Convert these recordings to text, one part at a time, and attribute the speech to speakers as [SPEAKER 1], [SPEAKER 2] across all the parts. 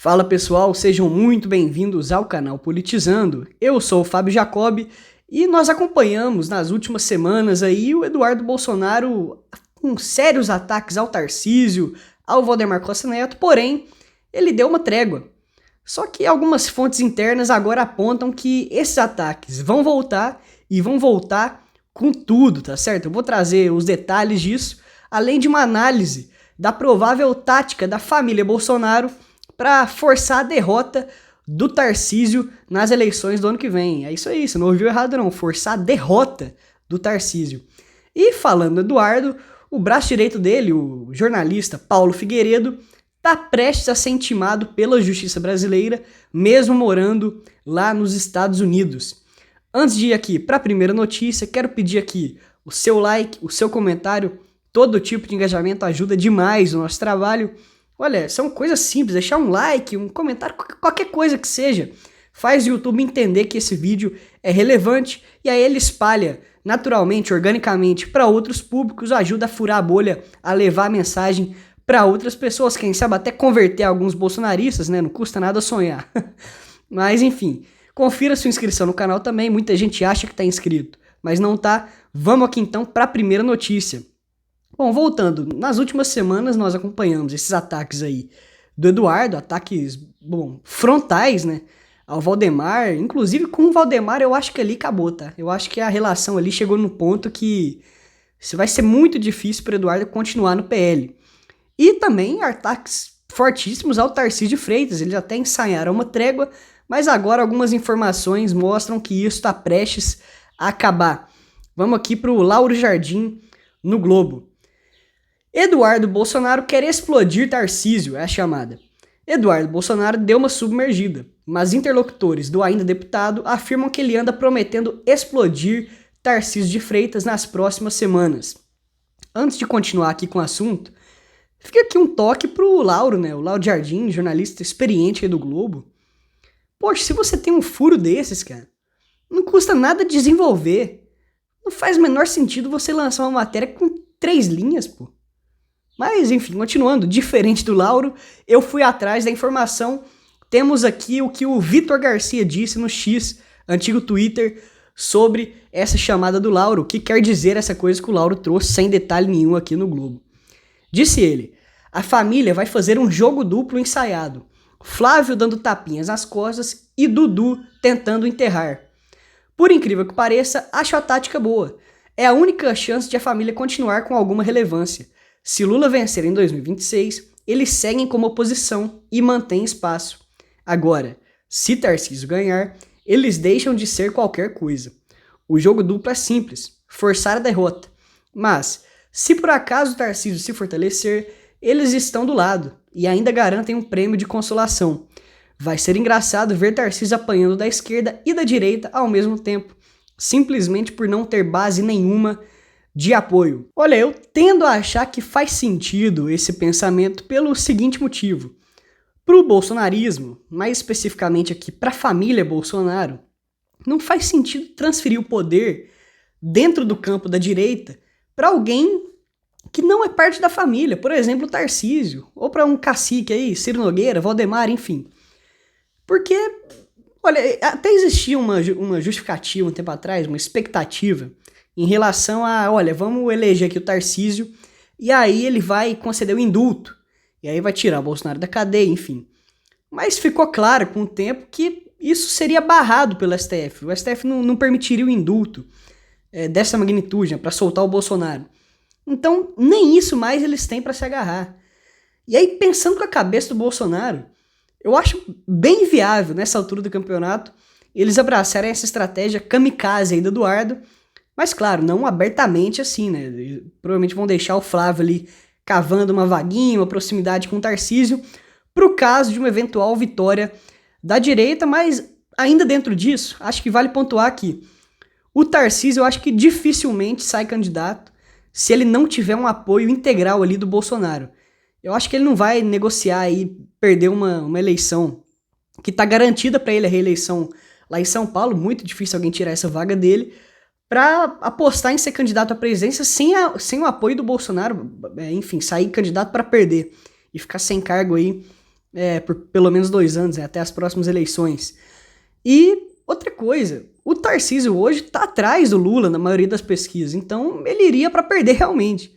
[SPEAKER 1] Fala pessoal, sejam muito bem-vindos ao canal Politizando. Eu sou o Fábio Jacob e nós acompanhamos nas últimas semanas aí o Eduardo Bolsonaro com sérios ataques ao Tarcísio, ao Valdemar Costa Neto, porém ele deu uma trégua. Só que algumas fontes internas agora apontam que esses ataques vão voltar e vão voltar com tudo, tá certo? Eu vou trazer os detalhes disso, além de uma análise da provável tática da família Bolsonaro para forçar a derrota do Tarcísio nas eleições do ano que vem. É isso aí, você não ouviu errado não, forçar a derrota do Tarcísio. E falando do Eduardo, o braço direito dele, o jornalista Paulo Figueiredo, está prestes a ser intimado pela justiça brasileira, mesmo morando lá nos Estados Unidos. Antes de ir aqui para a primeira notícia, quero pedir aqui o seu like, o seu comentário, todo tipo de engajamento ajuda demais o nosso trabalho. Olha, são coisas simples, deixar um like, um comentário, qualquer coisa que seja, faz o YouTube entender que esse vídeo é relevante e aí ele espalha naturalmente, organicamente para outros públicos, ajuda a furar a bolha, a levar a mensagem para outras pessoas, quem sabe até converter alguns bolsonaristas, né? Não custa nada sonhar. Mas enfim, confira sua inscrição no canal também, muita gente acha que está inscrito, mas não tá. Vamos aqui então para a primeira notícia. Bom, voltando, nas últimas semanas nós acompanhamos esses ataques aí do Eduardo, ataques, frontais, né, ao Valdemar, inclusive com o Valdemar eu acho que ali acabou, tá? Eu acho que a relação ali chegou no ponto que vai ser muito difícil para o Eduardo continuar no PL. E também ataques fortíssimos ao Tarcísio de Freitas, eles até ensaiaram uma trégua, mas agora algumas informações mostram que isso está prestes a acabar. Vamos aqui para o Lauro Jardim no Globo. Eduardo Bolsonaro quer explodir Tarcísio, é a chamada. Eduardo Bolsonaro deu uma submergida, mas interlocutores do ainda deputado afirmam que ele anda prometendo explodir Tarcísio de Freitas nas próximas semanas. Antes de continuar aqui com o assunto, fica aqui um toque pro Lauro, né? O Lauro Jardim, jornalista experiente aí do Globo. Poxa, se você tem um furo desses, cara, não custa nada desenvolver. Não faz o menor sentido você lançar uma matéria com 3 linhas, pô. Mas, enfim, continuando, diferente do Lauro, eu fui atrás da informação. Temos aqui o que o Vitor Garcia disse no X, antigo Twitter, sobre essa chamada do Lauro. O que quer dizer essa coisa que o Lauro trouxe sem detalhe nenhum aqui no Globo. Disse ele, a família vai fazer um jogo duplo ensaiado. Flávio dando tapinhas nas costas e Dudu tentando enterrar. Por incrível que pareça, acho a tática boa. É a única chance de a família continuar com alguma relevância. Se Lula vencer em 2026, eles seguem como oposição e mantêm espaço. Agora, se Tarcísio ganhar, eles deixam de ser qualquer coisa. O jogo duplo é simples, forçar a derrota. Mas, se por acaso Tarcísio se fortalecer, eles estão do lado e ainda garantem um prêmio de consolação. Vai ser engraçado ver Tarcísio apanhando da esquerda e da direita ao mesmo tempo, simplesmente por não ter base nenhuma de apoio. Olha, eu tendo a achar que faz sentido esse pensamento pelo seguinte motivo. Para o bolsonarismo, mais especificamente aqui para a família Bolsonaro, não faz sentido transferir o poder dentro do campo da direita para alguém que não é parte da família, por exemplo, Tarcísio, ou para um cacique aí, Ciro Nogueira, Valdemar, enfim. Porque, olha, até existia uma justificativa um tempo atrás, uma expectativa em relação a, olha, vamos eleger aqui o Tarcísio e aí ele vai conceder o indulto. E aí vai tirar o Bolsonaro da cadeia, enfim. Mas ficou claro com o tempo que isso seria barrado pelo STF. O STF não permitiria o indulto dessa magnitude, né, para soltar o Bolsonaro. Então, nem isso mais eles têm para se agarrar. E aí, pensando com a cabeça do Bolsonaro, eu acho bem viável, nessa altura do campeonato, eles abraçarem essa estratégia kamikaze aí do Eduardo. Mas claro, não abertamente assim, né? Provavelmente vão deixar o Flávio ali cavando uma vaguinha, uma proximidade com o Tarcísio, pro caso de uma eventual vitória da direita, mas ainda dentro disso, acho que vale pontuar aqui. O Tarcísio eu acho que dificilmente sai candidato se ele não tiver um apoio integral ali do Bolsonaro. Eu acho que ele não vai negociar e perder uma eleição que tá garantida para ele a reeleição lá em São Paulo, muito difícil alguém tirar essa vaga dele, para apostar em ser candidato à presidência sem o apoio do Bolsonaro, enfim, sair candidato para perder e ficar sem cargo aí por pelo menos 2 anos, até as próximas eleições. E outra coisa, o Tarcísio hoje tá atrás do Lula na maioria das pesquisas, então ele iria para perder realmente.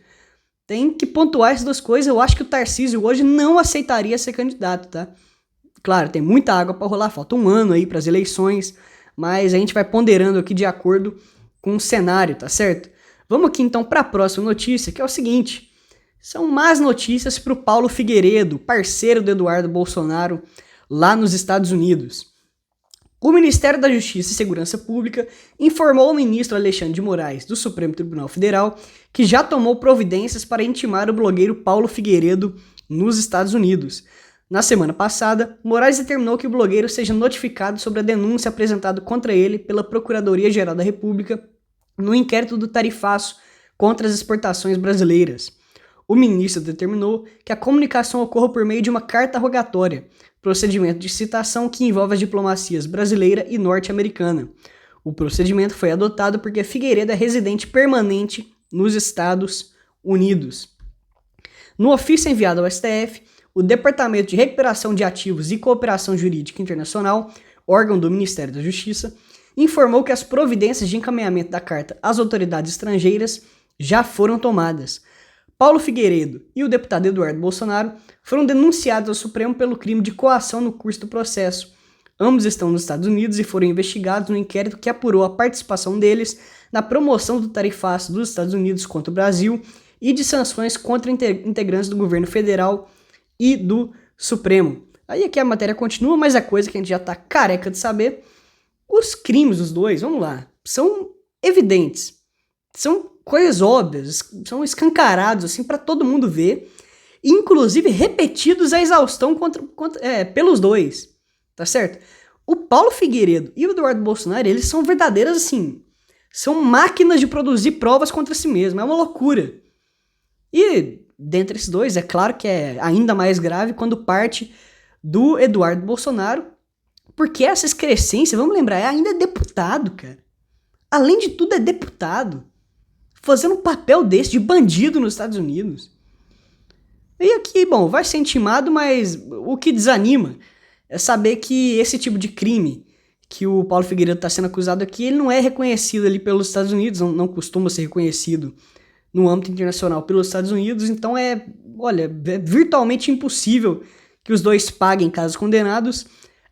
[SPEAKER 1] Tem que pontuar essas duas coisas. Eu acho que o Tarcísio hoje não aceitaria ser candidato, tá? Claro, tem muita água para rolar, falta um ano aí para as eleições, mas a gente vai ponderando aqui de acordo com o cenário, tá certo? Vamos aqui então para a próxima notícia, que é o seguinte: são más notícias para o Paulo Figueiredo, parceiro do Eduardo Bolsonaro lá nos Estados Unidos. O Ministério da Justiça e Segurança Pública informou ao ministro Alexandre de Moraes, do Supremo Tribunal Federal, que já tomou providências para intimar o blogueiro Paulo Figueiredo nos Estados Unidos. Na semana passada, Moraes determinou que o blogueiro seja notificado sobre a denúncia apresentada contra ele pela Procuradoria-Geral da República no inquérito do tarifaço contra as exportações brasileiras. O ministro determinou que a comunicação ocorra por meio de uma carta rogatória, procedimento de citação que envolve as diplomacias brasileira e norte-americana. O procedimento foi adotado porque Figueiredo é residente permanente nos Estados Unidos. No ofício enviado ao STF, o Departamento de Recuperação de Ativos e Cooperação Jurídica Internacional, órgão do Ministério da Justiça, informou que as providências de encaminhamento da carta às autoridades estrangeiras já foram tomadas. Paulo Figueiredo e o deputado Eduardo Bolsonaro foram denunciados ao Supremo pelo crime de coação no curso do processo. Ambos estão nos Estados Unidos e foram investigados no inquérito que apurou a participação deles na promoção do tarifaço dos Estados Unidos contra o Brasil e de sanções contra integrantes do governo federal e do Supremo. Aí aqui a matéria continua, mas a coisa que a gente já tá careca de saber: os crimes dos dois, vamos lá, são evidentes, são coisas óbvias, são escancarados assim para todo mundo ver, inclusive repetidos à exaustão pelos dois, tá certo? O Paulo Figueiredo e o Eduardo Bolsonaro, eles são verdadeiras assim, são máquinas de produzir provas contra si mesmo, é uma loucura. E dentre esses dois, é claro que é ainda mais grave quando parte do Eduardo Bolsonaro, porque essa excrescência, vamos lembrar, ainda é deputado, cara. Além de tudo, é deputado, fazendo um papel desse de bandido nos Estados Unidos. E aqui, bom, vai ser intimado, mas o que desanima é saber que esse tipo de crime que o Paulo Figueiredo está sendo acusado aqui, ele não é reconhecido ali pelos Estados Unidos, não costuma ser reconhecido no âmbito internacional pelos Estados Unidos, então é virtualmente impossível que os dois paguem casos condenados,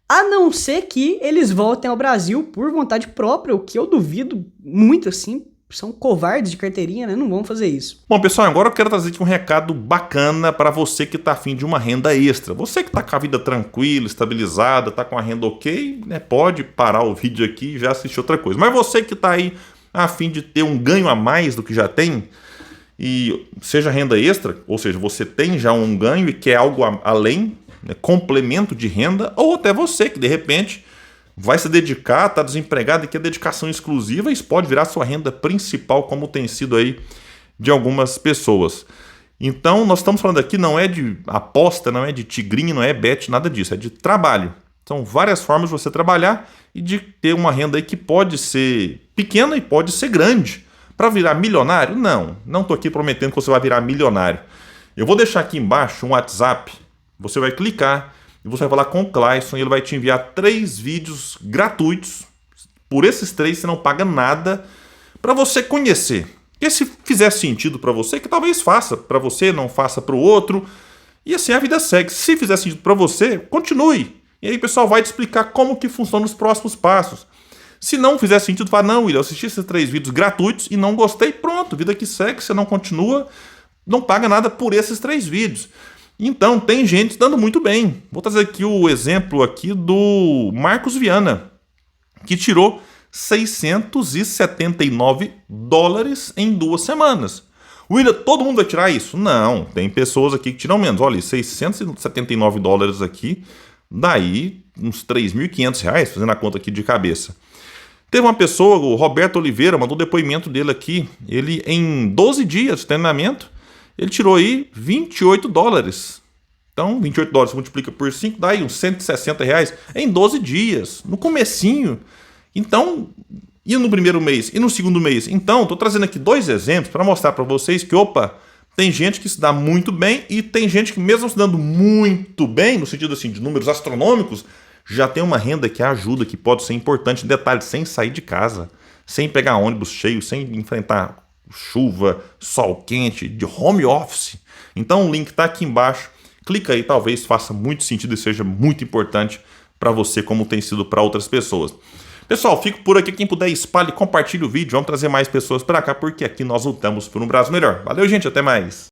[SPEAKER 1] a não ser que eles voltem ao Brasil por vontade própria, o que eu duvido muito, assim. São covardes de carteirinha, né? Não vão fazer isso.
[SPEAKER 2] Bom, pessoal, agora eu quero trazer aqui um recado bacana para você que está afim de uma renda extra. Você que está com a vida tranquila, estabilizada, está com a renda ok, né? Pode parar o vídeo aqui e já assistir outra coisa. Mas você que está aí afim de ter um ganho a mais do que já tem, e seja renda extra, ou seja, você tem já um ganho e quer algo além, né? Complemento de renda, ou até você que de repente vai se dedicar, está desempregado e quer dedicação exclusiva, isso pode virar sua renda principal, como tem sido aí de algumas pessoas. Então, nós estamos falando aqui, não é de aposta, não é de tigrinho, não é bet, nada disso, é de trabalho. São várias formas de você trabalhar e de ter uma renda aí que pode ser pequena e pode ser grande. Para virar milionário? Não estou aqui prometendo que você vai virar milionário. Eu vou deixar aqui embaixo um WhatsApp, você vai clicar e você vai falar com o Clayson e ele vai te enviar 3 vídeos gratuitos. Por esses 3 você não paga nada para você conhecer. E se fizer sentido para você, que talvez faça para você, não faça para o outro. E assim a vida segue. Se fizer sentido para você, continue. E aí o pessoal vai te explicar como que funciona os próximos passos. Se não fizer sentido, fala, não, William, eu assisti esses 3 vídeos gratuitos e não gostei, pronto, vida que segue, você não continua, não paga nada por esses 3 vídeos. Então, tem gente dando muito bem. Vou trazer aqui o exemplo aqui do Marcos Viana, que tirou $679 em 2 semanas. William, todo mundo vai tirar isso? Não, tem pessoas aqui que tiram menos. Olha, $679 aqui, daí uns R$3.500, fazendo a conta aqui de cabeça. Teve uma pessoa, o Roberto Oliveira, mandou o depoimento dele aqui. Ele, em 12 dias de treinamento, ele tirou aí $28. Então, $28 multiplica por 5, dá aí uns R$160 em 12 dias, no comecinho. Então, e no primeiro mês, e no segundo mês. Então, estou trazendo aqui 2 exemplos para mostrar para vocês que, opa, Tem gente que se dá muito bem e tem gente que mesmo se dando muito bem, no sentido assim de números astronômicos, já tem uma renda que ajuda, que pode ser importante. Detalhe, sem sair de casa, sem pegar ônibus cheio, sem enfrentar chuva, sol quente, de home office. Então o link está aqui embaixo. Clica aí, talvez faça muito sentido e seja muito importante para você, como tem sido para outras pessoas. Pessoal, fico por aqui. Quem puder, espalhe, compartilhe o vídeo. Vamos trazer mais pessoas para cá, porque aqui nós lutamos por um Brasil melhor. Valeu, gente. Até mais.